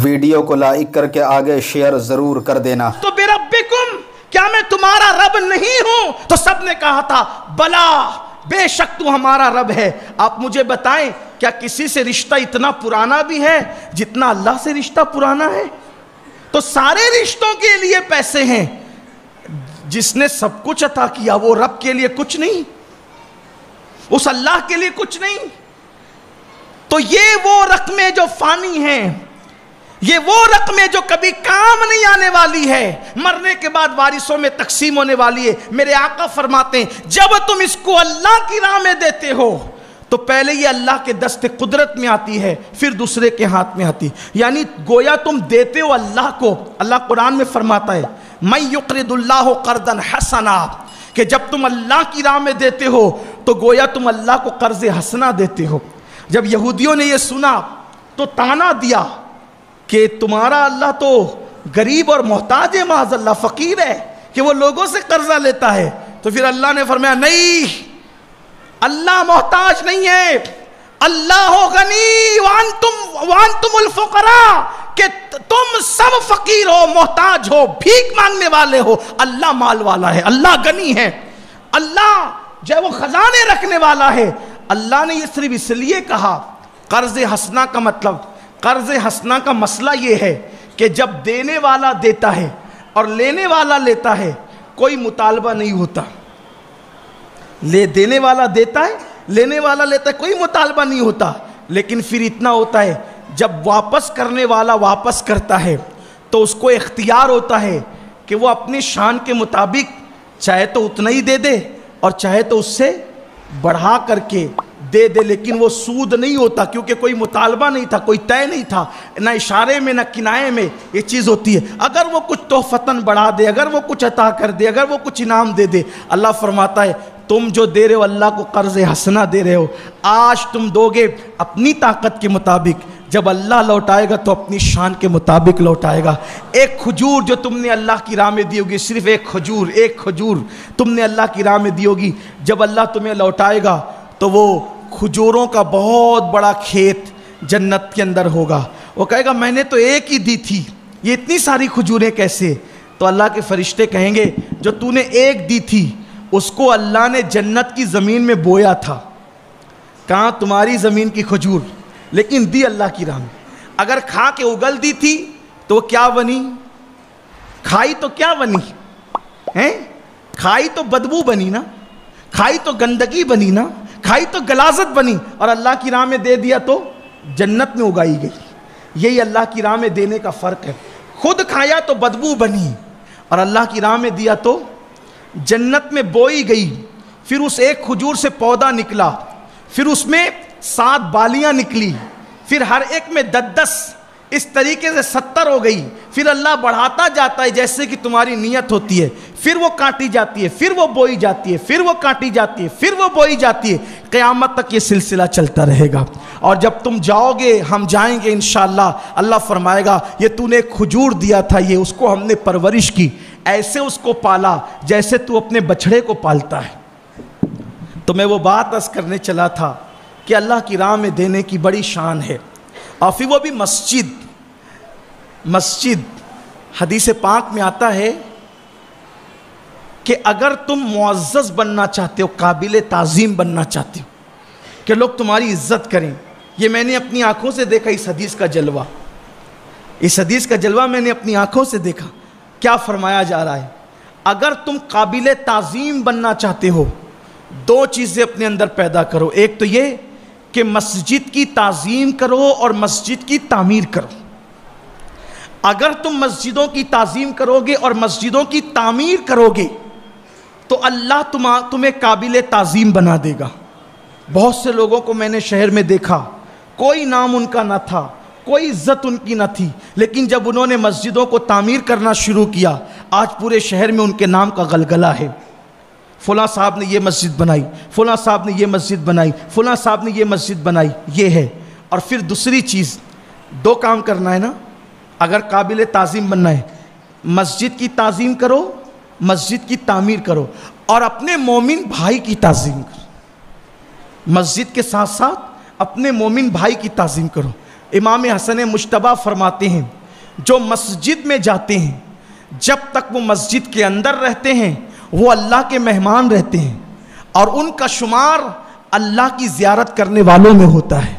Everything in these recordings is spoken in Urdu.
ویڈیو کو لائک کر کے آگے شیئر ضرور کر دینا۔ تو بربکم، کیا میں تمہارا رب نہیں ہوں؟ تو سب نے کہا تھا بلا، بے شک تو ہمارا رب ہے۔ آپ مجھے بتائیں، کیا کسی سے رشتہ اتنا پرانا بھی ہے جتنا اللہ سے رشتہ پرانا ہے؟ تو سارے رشتوں کے لیے پیسے ہیں، جس نے سب کچھ عطا کیا وہ رب کے لیے کچھ نہیں، اس اللہ کے لیے کچھ نہیں۔ تو یہ وہ رقمیں جو فانی ہیں، یہ وہ رقمیں جو کبھی کام نہیں آنے والی ہے، مرنے کے بعد وارثوں میں تقسیم ہونے والی ہے۔ میرے آقا فرماتے ہیں جب تم اس کو اللہ کی راہ میں دیتے ہو تو پہلے یہ اللہ کے دست قدرت میں آتی ہے، پھر دوسرے کے ہاتھ میں آتی، یعنی گویا تم دیتے ہو اللہ کو۔ اللہ قرآن میں فرماتا ہے مَن یقرض اللہ قرضا حسنا، کہ جب تم اللہ کی راہ میں دیتے ہو تو گویا تم اللہ کو قرض حسنا دیتے ہو۔ جب یہودیوں نے یہ سنا تو طعنہ دیا کہ تمہارا اللہ تو غریب اور محتاج ہے، معاذ اللہ فقیر ہے کہ وہ لوگوں سے قرضہ لیتا ہے۔ تو پھر اللہ نے فرمایا نہیں، اللہ محتاج نہیں ہے، اللہ غنی وانتم الفقراء، کہ تم سب فقیر ہو، محتاج ہو، بھیک مانگنے والے ہو، اللہ مال والا ہے، اللہ غنی ہے، اللہ جو ہے وہ خزانے رکھنے والا ہے۔ اللہ نے یہ صرف اس لیے کہا قرض حسنہ کا مطلب، قرض حسنہ کا مسئلہ یہ ہے کہ جب دینے والا دیتا ہے اور لینے والا لیتا ہے کوئی مطالبہ نہیں ہوتا، دینے والا دیتا ہے، لینے والا لیتا ہے، کوئی مطالبہ نہیں ہوتا، لیکن پھر اتنا ہوتا ہے جب واپس کرنے والا واپس کرتا ہے تو اس کو اختیار ہوتا ہے کہ وہ اپنی شان کے مطابق چاہے تو اتنا ہی دے دے اور چاہے تو اس سے بڑھا کر کے دے دے، لیکن وہ سود نہیں ہوتا کیونکہ کوئی مطالبہ نہیں تھا، کوئی طے نہیں تھا، نہ اشارے میں نہ کنائے میں یہ چیز ہوتی ہے۔ اگر وہ کچھ تحفتاً بڑھا دے، اگر وہ کچھ عطا کر دے، اگر وہ کچھ انعام دے دے، اللہ فرماتا ہے تم جو دے رہے ہو اللہ کو قرض حسنہ دے رہے ہو، آج تم دو گے اپنی طاقت کے مطابق، جب اللہ لوٹائے گا تو اپنی شان کے مطابق لوٹائے گا۔ ایک کھجور جو تم نے اللہ کی راہ میں دی ہوگی، صرف ایک کھجور تم نے اللہ کی راہ میں دی ہوگی، جب اللہ تمہیں لوٹائے گا تو وہ کھجوروں کا بہت بڑا کھیت جنت کے اندر ہوگا۔ وہ کہے گا میں نے تو ایک ہی دی تھی، یہ اتنی ساری کھجوریں کیسے؟ تو اللہ کے فرشتے کہیں گے جو تو نے ایک دی تھی اس کو اللہ نے جنت کی زمین میں بویا تھا، کہاں تمہاری زمین کی کھجور، لیکن دی اللہ کی راہ میں۔ اگر کھا کے اگل دی تھی تو کیا بنی؟ کھائی تو کیا بنی ہیں؟ کھائی تو بدبو بنی نا، کھائی تو گندگی بنی نا، کھائی تو غلاظت بنی، اور اللہ کی راہ میں دے دیا تو جنت میں اگائی گئی۔ یہی اللہ کی راہ میں دینے کا فرق ہے، خود کھایا تو بدبو بنی اور اللہ کی راہ میں دیا تو جنت میں بوئی گئی۔ پھر اس ایک کھجور سے پودا نکلا، پھر اس میں 7 بالیاں نکلی، پھر ہر ایک میں 10 اس طریقے سے 70 ہو گئی۔ پھر اللہ بڑھاتا جاتا ہے جیسے کہ تمہاری نیت ہوتی ہے، پھر وہ کاٹی جاتی ہے، پھر وہ بوئی جاتی ہے، پھر وہ کاٹی جاتی ہے، پھر وہ بوئی جاتی ہے، قیامت تک یہ سلسلہ چلتا رہے گا۔ اور جب تم جاؤ گے، ہم جائیں گے انشاءاللہ، اللہ فرمائے گا یہ تو نے کھجور دیا تھا، یہ اس کو ہم نے پرورش کی، ایسے اس کو پالا جیسے تو اپنے بچڑے کو پالتا ہے۔ تو میں وہ بات عرض کرنے چلا تھا کہ اللہ کی راہ میں دینے کی بڑی شان ہے، اور پھر وہ بھی مسجد۔ حدیث پاک میں آتا ہے کہ اگر تم معزز بننا چاہتے ہو، قابل تعظیم بننا چاہتے ہو کہ لوگ تمہاری عزت کریں، یہ میں نے اپنی آنکھوں سے دیکھا، اس حدیث کا جلوہ میں نے اپنی آنکھوں سے دیکھا۔ کیا فرمایا جا رہا ہے؟ اگر تم قابل تعظیم بننا چاہتے ہو 2 چیزیں اپنے اندر پیدا کرو، ایک تو یہ کہ مسجد کی تعظیم کرو اور مسجد کی تعمیر کرو۔ اگر تم مسجدوں کی تعظیم کرو گے اور مسجدوں کی تعمیر کرو گے تو اللہ تمہیں قابل تعظیم بنا دے گا۔ بہت سے لوگوں کو میں نے شہر میں دیکھا، کوئی نام ان کا نہ تھا، کوئی عزت ان کی نہ تھی، لیکن جب انہوں نے مسجدوں کو تعمیر کرنا شروع کیا، آج پورے شہر میں ان کے نام کا غلغلہ ہے۔ فلاں صاحب نے یہ مسجد بنائی، فلاں صاحب نے یہ مسجد بنائی، فلاں صاحب نے یہ مسجد بنائی، یہ ہے۔ اور پھر دوسری چیز، 2 کام کرنا ہے نا، اگر قابل تعظیم بننا ہے، مسجد کی تعظیم کرو، مسجد کی تعمیر کرو، اور اپنے مومن بھائی کی تعظیم کرو۔ مسجد کے ساتھ ساتھ اپنے مومن بھائی کی تعظیم کرو۔ امام حسن مجتبی فرماتے ہیں جو مسجد میں جاتے ہیں جب تک وہ مسجد کے اندر رہتے ہیں وہ اللہ کے مہمان رہتے ہیں اور ان کا شمار اللہ کی زیارت کرنے والوں میں ہوتا ہے.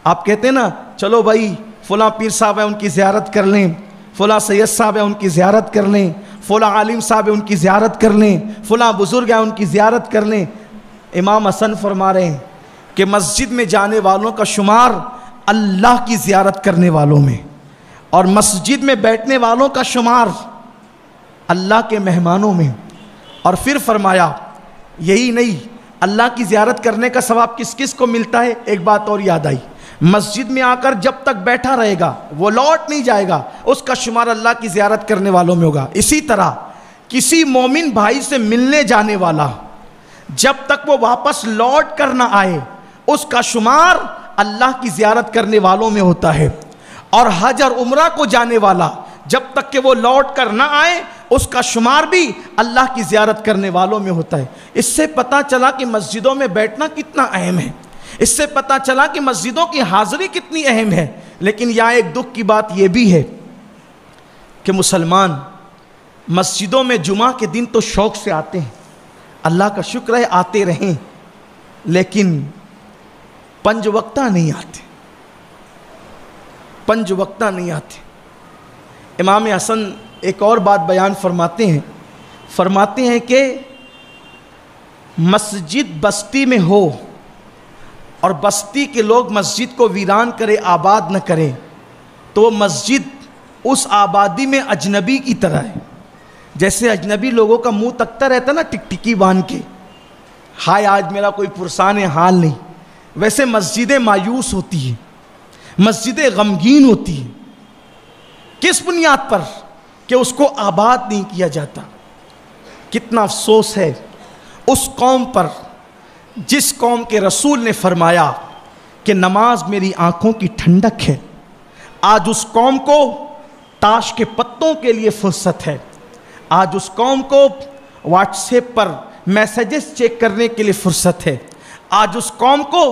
آپ کہتے ہیں نا چلو بھائی فلاں پیر صاحب ہے ان کی زیارت کر لیں, فلاں سید صاحب ہے ان کی زیارت کر لیں, فلاں عالم صاحب ہے ان کی زیارت کر لیں, فلاں بزرگ ہے ان کی زیارت کر لیں. امام حسن فرما رہے ہیں کہ مسجد میں جانے والوں کا شمار اللہ کی زیارت کرنے والوں میں اور مسجد میں بیٹھنے والوں کا شمار اللہ کے مہمانوں میں. اور پھر فرمایا یہی نہیں, اللہ کی زیارت کرنے کا ثواب کس کس کو ملتا ہے. ایک بات اور یاد آئی, مسجد میں آ کر جب تک بیٹھا رہے گا وہ لوٹ نہیں جائے گا, اس کا شمار اللہ کی زیارت کرنے والوں میں ہوگا. اسی طرح کسی مومن بھائی سے ملنے جانے والا جب تک وہ واپس لوٹ کر نہ آئے اس کا شمار اللہ کی زیارت کرنے والوں میں ہوتا ہے. اور حج اور عمرہ کو جانے والا جب تک کہ وہ لوٹ کر نہ آئے اس کا شمار بھی اللہ کی زیارت کرنے والوں میں ہوتا ہے. اس سے پتہ چلا کہ مسجدوں میں بیٹھنا کتنا اہم ہے, اس سے پتہ چلا کہ مسجدوں کی حاضری کتنی اہم ہے. لیکن یہاں ایک دکھ کی بات یہ بھی ہے کہ مسلمان مسجدوں میں جمعہ کے دن تو شوق سے آتے ہیں, اللہ کا شکر ہے آتے رہیں, لیکن پنج وقتہ نہیں آتے, پنج وقتہ نہیں آتے. امام حسن ایک اور بات بیان فرماتے ہیں کہ مسجد بستی میں ہو اور بستی کے لوگ مسجد کو ویران کرے, آباد نہ کریں, تو وہ مسجد اس آبادی میں اجنبی کی طرح ہے. جیسے اجنبی لوگوں کا منہ تکتا رہتا نا ٹکٹکی باندھ کے, ہائے آج میرا کوئی پرسان حال نہیں, ویسے مسجدیں مایوس ہوتی ہیں, مسجدیں غمگین ہوتی ہیں. کس بنیاد پر؟ کہ اس کو آباد نہیں کیا جاتا. کتنا افسوس ہے اس قوم پر جس قوم کے رسول نے فرمایا کہ نماز میری آنکھوں کی ٹھنڈک ہے. آج اس قوم کو تاش کے پتوں کے لیے فرصت ہے, آج اس قوم کو واٹس ایپ پر میسیجز چیک کرنے کے لیے فرصت ہے, آج اس قوم کو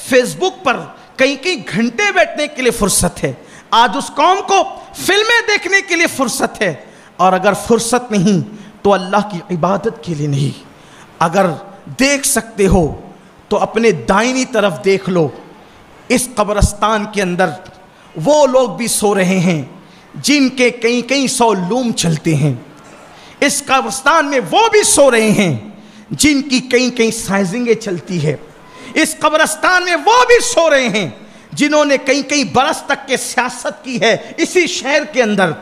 فیس بک پر کئی گھنٹے بیٹھنے کے لیے فرصت ہے, آج اس قوم کو فلمیں دیکھنے کے لیے فرصت ہے. اور اگر فرصت نہیں تو اللہ کی عبادت کے لیے نہیں. اگر دیکھ سکتے ہو تو اپنے دائنی طرف دیکھ لو, اس قبرستان کے اندر وہ لوگ بھی سو رہے ہیں جن کے کئی سو لوم چلتے ہیں. اس قبرستان میں وہ بھی سو رہے ہیں جن کی کئی سائزنگیں چلتی ہے. اس قبرستان میں وہ بھی سو رہے ہیں جنہوں نے کئی برس تک کے سیاست کی ہے اسی شہر کے اندر.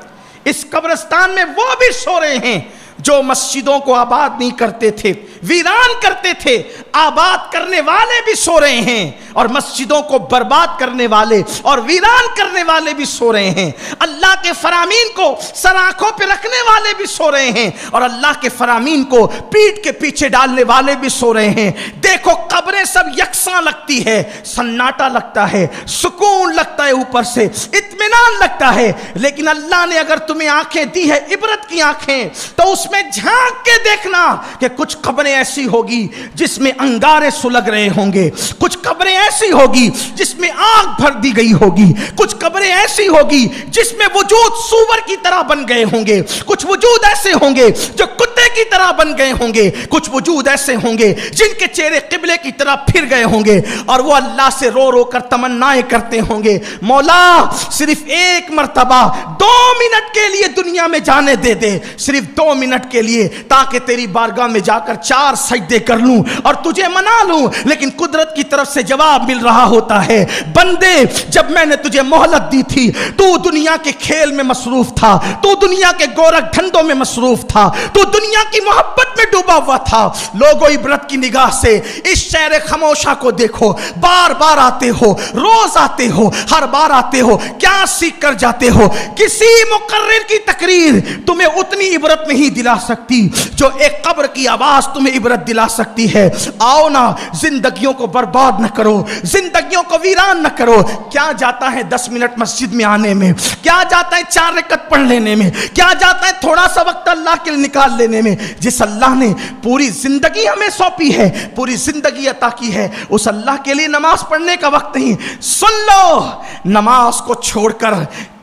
اس قبرستان میں وہ بھی سو رہے ہیں جو مسجدوں کو آباد نہیں کرتے تھے, ویران کرتے تھے. آباد کرنے والے بھی سو رہے ہیں اور مسجدوں کو برباد کرنے والے اور ویران کرنے والے بھی سو رہے ہیں. اللہ کے فرامین کو سر آنکھوں پہ رکھنے والے بھی سو رہے ہیں اور اللہ کے فرامین کو پیٹھ کے پیچھے ڈالنے والے بھی سو رہے ہیں. دیکھو قبریں سب یکساں لگتی ہے, سناٹا لگتا ہے, سکون لگتا ہے, اوپر سے اطمینان لگتا ہے. لیکن اللہ نے اگر تمہیں آنکھیں دی ہے, عبرت کی آنکھیں, تو اس میں جھانک کے دیکھنا کہ کچھ قبریں ایسی ہوگی جس میں انگارے سلگ رہے ہوں گے, کچھ قبریں ایسی ہوگی جس میں آگ بھر دی گئی ہوگی, کچھ قبریں ایسی ہوگی جس میں وجود سور کی طرح بن گئے ہوں گے, کچھ وجود ایسے ہوں گے جو کتے کی طرح بن گئے ہوں گے, کچھ وجود ایسے ہوں گے جن کے چہرے قبلے کی طرح پھر گئے ہوں گے اور وہ اللہ سے رو رو کر تمنائیں کرتے ہوں گے, مولا صرف ایک مرتبہ 2 منٹ کے لیے دنیا میں جانے دے دے, صرف 2 منٹ کے لیے, تاکہ تیری بارگاہ میں جا کر 4 سجدے کر لوں اور تجھے منا لوں. لیکن قدرت کی طرف سے جواب مل رہا ہوتا ہے, بندے جب میں نے تجھے مہلت دی تھی تو دنیا کے کھیل میں مصروف تھا, تو دنیا کے گورکھ دھندوں میں مصروف تھا, تو دنیا کی محبت میں ڈوبا ہوا تھا. لوگوں عبرت کی نگاہ سے اس شہر خاموشہ کو دیکھو, بار بار آتے ہو, روز آتے ہو, ہر بار آتے ہو, کیا سیکھ کر جاتے ہو؟ کسی مقرر کی تقریر تمہیں اتنی عبرت نہیں دلا سکتی جو ایک قبر کی آواز تمہیں عبرت دلا سکتی ہے. آؤ نا, زندگیوں کو برباد نہ کرو, زندگیوں کو ویران نہ کرو. کیا جاتا ہے 10 منٹ مسجد میں آنے میں, کیا جاتا ہے 4 رکعت پڑھ لینے میں, کیا جاتا ہے تھوڑا سا وقت اللہ کے لیے نکال لینے میں, ہیں جس اللہ نے پوری زندگی ہمیں سونپی ہے, پوری زندگی عطا کی ہے, اس اللہ کے لیے نماز پڑھنے کا وقت نہیں. سن لو, نماز کو چھوڑ کر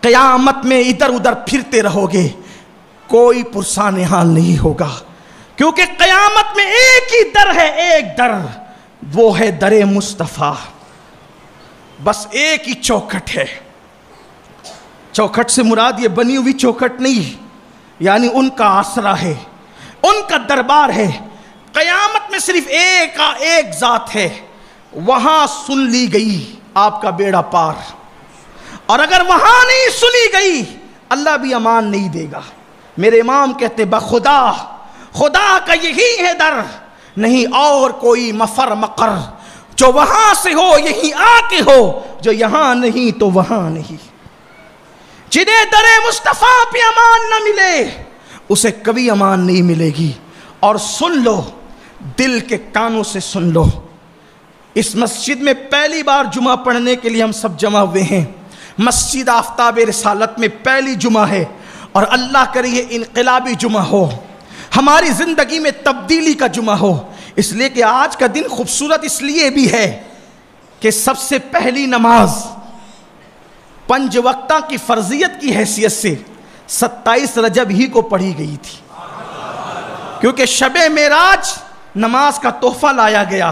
قیامت میں ادھر ادھر پھرتے رہو گے, کوئی پرسان حال نہیں ہوگا, کیونکہ قیامت میں ایک ہی در ہے, ایک در, وہ ہے در مصطفیٰ. بس ایک ہی چوکھٹ ہے. چوکھٹ سے مراد یہ بنی ہوئی چوکھٹ نہیں, یعنی ان کا آسرا ہے, ان کا دربار ہے. قیامت میں صرف ایک ذات ہے, وہاں سن لی گئی آپ کا بیڑا پار, اور اگر وہاں نہیں سنی گئی اللہ بھی امان نہیں دے گا. میرے امام کہتے بخدا, خدا کا یہی ہے در, نہیں اور کوئی مفر مقر, جو وہاں سے ہو یہی آ کے ہو, جو یہاں نہیں تو وہاں نہیں. جنہیں در مصطفیٰ پہ امان نہ ملے اسے کبھی امان نہیں ملے گی. اور سن لو, دل کے کانوں سے سن لو, اس مسجد میں پہلی بار جمعہ پڑھنے کے لیے ہم سب جمع ہوئے ہیں. مسجد آفتاب رسالت میں پہلی جمعہ ہے, اور اللہ کرے یہ انقلابی جمعہ ہو, ہماری زندگی میں تبدیلی کا جمعہ ہو. اس لیے کہ آج کا دن خوبصورت اس لیے بھی ہے کہ سب سے پہلی نماز 5 وقتہ کی فرضیت کی حیثیت سے 27 رجب ہی کو پڑھی گئی تھی, کیونکہ شب معراج نماز کا تحفہ لایا گیا,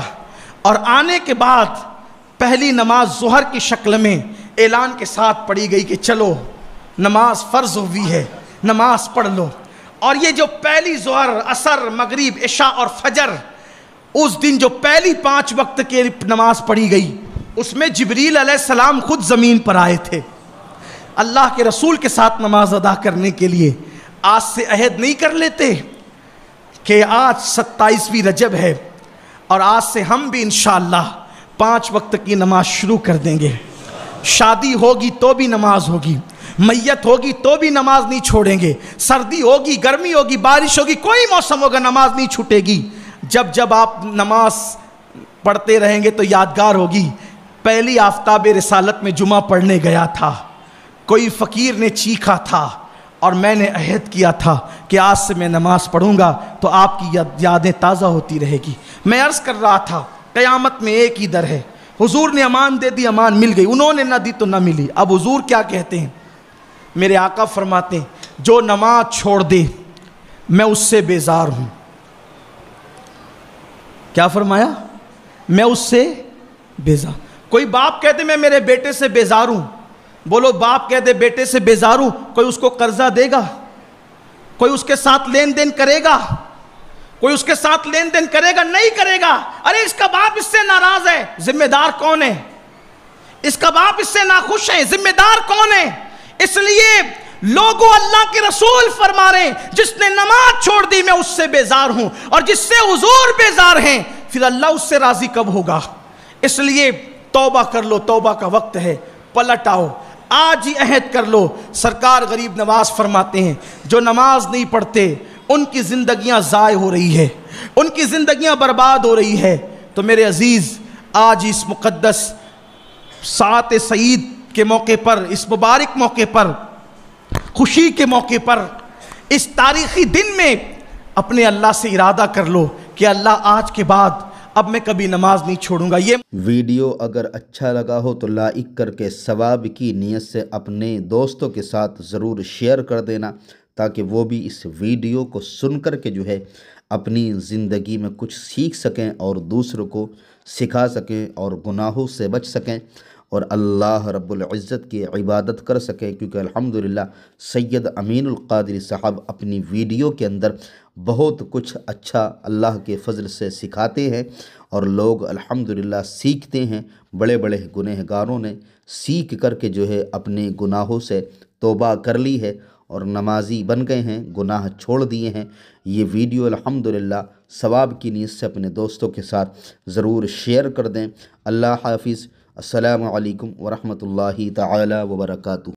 اور آنے کے بعد پہلی نماز ظہر کی شکل میں اعلان کے ساتھ پڑھی گئی کہ چلو نماز فرض ہوئی ہے, نماز پڑھ لو. اور یہ جو پہلی ظہر, عصر, مغرب, عشاء اور فجر, اس دن جو پہلی 5 وقت کی نماز پڑھی گئی, اس میں جبریل علیہ السلام خود زمین پر آئے تھے اللہ کے رسول کے ساتھ نماز ادا کرنے کے لیے. آج سے عہد نہیں کر لیتے کہ آج 27ویں رجب ہے, اور آج سے ہم بھی انشاءاللہ 5 وقت کی نماز شروع کر دیں گے. شادی ہوگی تو بھی نماز ہوگی, میت ہوگی تو بھی نماز نہیں چھوڑیں گے, سردی ہوگی, گرمی ہوگی, بارش ہوگی, کوئی موسم ہوگا, نماز نہیں چھوٹے گی. جب آپ نماز پڑھتے رہیں گے تو یادگار ہوگی. پہلی آفتاب رسالت میں جمعہ پڑھنے گیا تھا, کوئی فقیر نے چیخا تھا, اور میں نے عہد کیا تھا کہ آج سے میں نماز پڑھوں گا تو آپ کی یادیں تازہ ہوتی رہے گی. میں عرض کر رہا تھا قیامت میں ایک ہی در ہے. حضور نے امان دے دی, امان مل گئی, انہوں نے نہ دی تو نہ ملی. اب حضور کیا کہتے ہیں؟ میرے آقا فرماتے ہیں جو نماز چھوڑ دے میں اس سے بیزار ہوں. کیا فرمایا؟ میں اس سے بیزار. کوئی باپ کہتے میں میرے بیٹے سے بیزار ہوں, بولو باپ کہتے بیٹے سے بیزار ہوں, کوئی اس کو قرضہ دے گا؟ کوئی اس کے ساتھ لین دین کرے گا؟ کوئی اس کے ساتھ لین دین کرے گا؟ نہیں کرے گا. ارے اس کا باپ اس سے ناراض ہے, ذمہ دار کون ہے؟ اس کا باپ اس سے ناخوش ہے, ذمہ دار کون ہے؟ اس لیے لوگوں, اللہ کے رسول فرما رہے ہیں جس نے نماز چھوڑ دی میں اس سے بیزار ہوں, اور جس سے حضور بیزار ہیں پھر اللہ اس سے راضی کب ہوگا؟ اس لیے توبہ کر لو, توبہ کا وقت ہے, پلٹ آؤ, آج ہی عہد کر لو. سرکار غریب نواز فرماتے ہیں جو نماز نہیں پڑھتے ان کی زندگیاں ضائع ہو رہی ہے, ان کی زندگیاں برباد ہو رہی ہے. تو میرے عزیز, آج اس مقدس ساعت سعید کے موقع پر, اس مبارک موقع پر, خوشی کے موقع پر, اس تاریخی دن میں اپنے اللہ سے ارادہ کر لو کہ اللہ آج کے بعد اب میں کبھی نماز نہیں چھوڑوں گا. یہ ویڈیو اگر اچھا لگا ہو تو لائک کر کے ثواب کی نیت سے اپنے دوستوں کے ساتھ ضرور شیئر کر دینا, تاکہ وہ بھی اس ویڈیو کو سن کر کے جو ہے اپنی زندگی میں کچھ سیکھ سکیں اور دوسروں کو سکھا سکیں اور گناہوں سے بچ سکیں اور اللہ رب العزت کی عبادت کر سکیں. کیونکہ الحمدللہ سید امین القادری صاحب اپنی ویڈیو کے اندر بہت کچھ اچھا اللہ کے فضل سے سکھاتے ہیں, اور لوگ الحمدللہ سیکھتے ہیں. بڑے بڑے گنہگاروں نے سیکھ کر کے جو ہے اپنے گناہوں سے توبہ کر لی ہے اور نمازی بن گئے ہیں, گناہ چھوڑ دیے ہیں. یہ ویڈیو الحمدللہ ثواب کی نیت سے اپنے دوستوں کے ساتھ ضرور شیئر کر دیں. اللہ حافظ. السلام علیکم ورحمۃ اللہ تعالی وبرکاتہ.